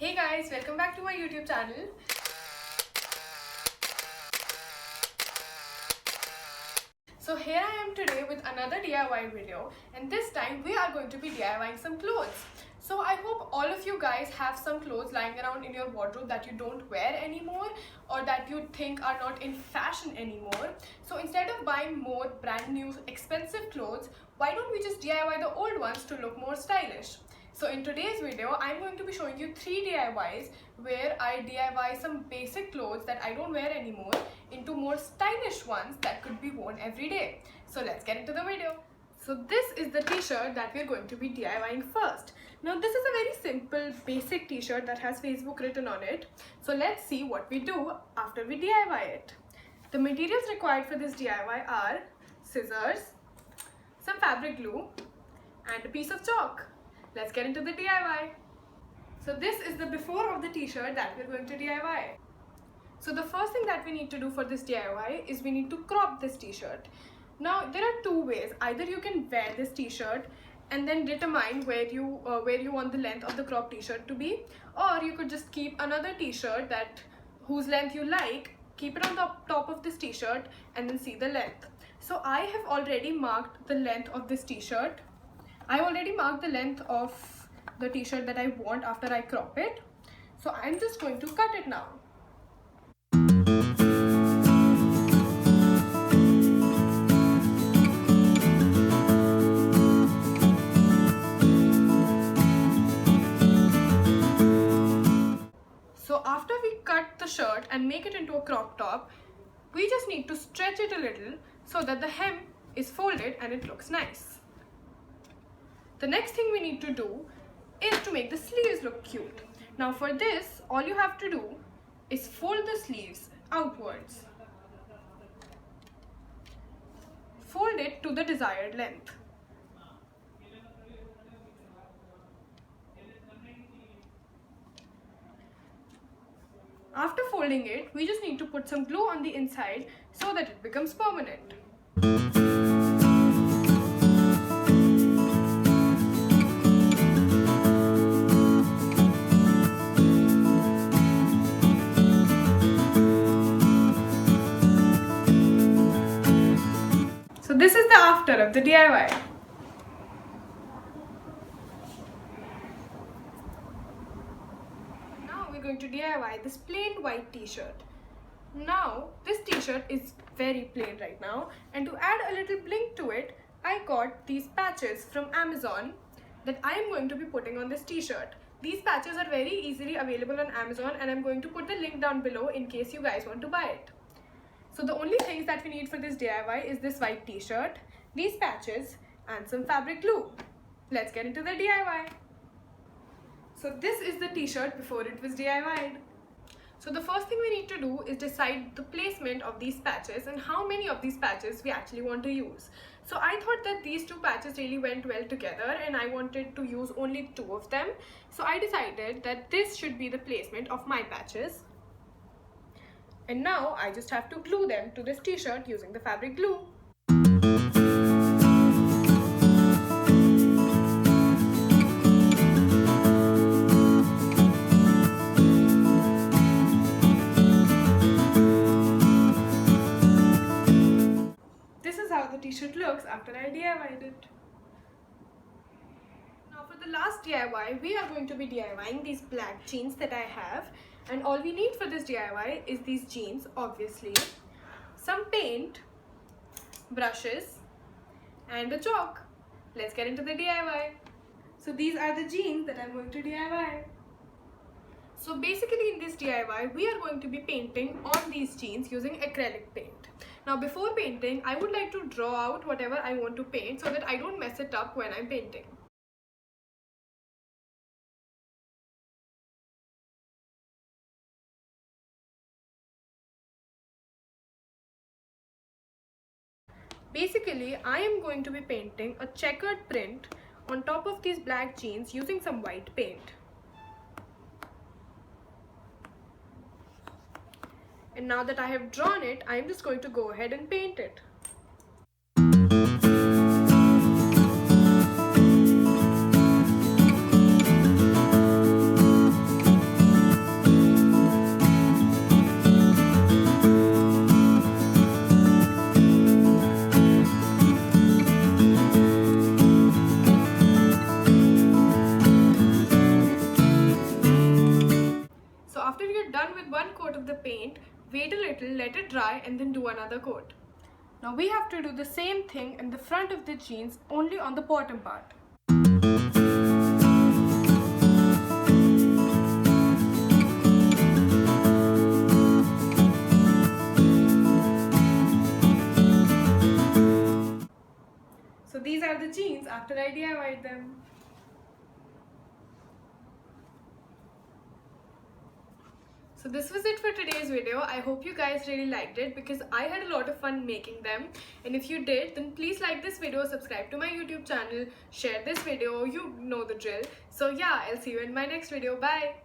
Hey guys, welcome back to my YouTube channel. So here I am today with another DIY video, and this time we are going to be DIYing some clothes. So I hope all of you guys have some clothes lying around in your wardrobe that you don't wear anymore or that you think are not in fashion anymore. So instead of buying more brand new expensive clothes, why don't we just DIY the old ones to look more stylish? So in today's video, I'm going to be showing you 3 DIYs where I DIY some basic clothes that I don't wear anymore into more stylish ones that could be worn every day. So let's get into the video. So this is the t-shirt that we're going to be DIYing first. Now this is a very simple basic t-shirt that has Facebook written on it. So let's see what we do after we DIY it. The materials required for this DIY are scissors, some fabric glue, and a piece of chalk. Let's get into the DIY. So this is the before of the t-shirt that we're going to DIY. So the first thing that we need to do for this DIY is we need to crop this t-shirt. Now there are two ways. Either you can wear this t-shirt and then determine where you want the length of the crop t-shirt to be, or you could just keep another t-shirt whose length you like, keep it on the top of this t-shirt and then see the length. So I have already marked the length of this t-shirt. I already marked the length of the t-shirt that I want after I crop it. So I'm just going to cut it now. So after we cut the shirt and make it into a crop top, we just need to stretch it a little so that the hem is folded and it looks nice. The next thing we need to do is to make the sleeves look cute. Now for this, all you have to do is fold the sleeves outwards. Fold it to the desired length. After folding it, we just need to put some glue on the inside so that it becomes permanent. So this is the after of the DIY. Now we're going to DIY this plain white t-shirt. Now this t-shirt is very plain right now, and to add a little bling to it, I got these patches from Amazon that I am going to be putting on this t-shirt. These patches are very easily available on Amazon, and I'm going to put the link down below in case you guys want to buy it. So the only things that we need for this DIY is this white t-shirt, these patches, and some fabric glue. Let's get into the DIY. So this is the t-shirt before it was DIYed. So the first thing we need to do is decide the placement of these patches and how many of these patches we actually want to use. So I thought that these two patches really went well together and I wanted to use only 2 of them. So I decided that this should be the placement of my patches. And now I just have to glue them to this t-shirt using the fabric glue. This is how the t-shirt looks after I DIYed it. Now for the last DIY, we are going to be DIYing these black jeans that I have. And all we need for this DIY is these jeans, obviously, some paint, brushes, and a chalk. Let's get into the DIY. So these are the jeans that I'm going to DIY. So basically in this DIY, we are going to be painting on these jeans using acrylic paint. Now before painting, I would like to draw out whatever I want to paint so that I don't mess it up when I'm painting. Basically, I am going to be painting a checkered print on top of these black jeans using some white paint. And now that I have drawn it, I am just going to go ahead and paint it. with one coat of the paint, wait a little, let it dry, and then do another coat. Now we have to do the same thing in the front of the jeans, only on the bottom part. So these are the jeans after I DIY'd them. So this was it for today's video. I hope you guys really liked it because I had a lot of fun making them. And if you did, then please like this video, subscribe to my YouTube channel, share this video, you know the drill. So yeah, I'll see you in my next video. Bye!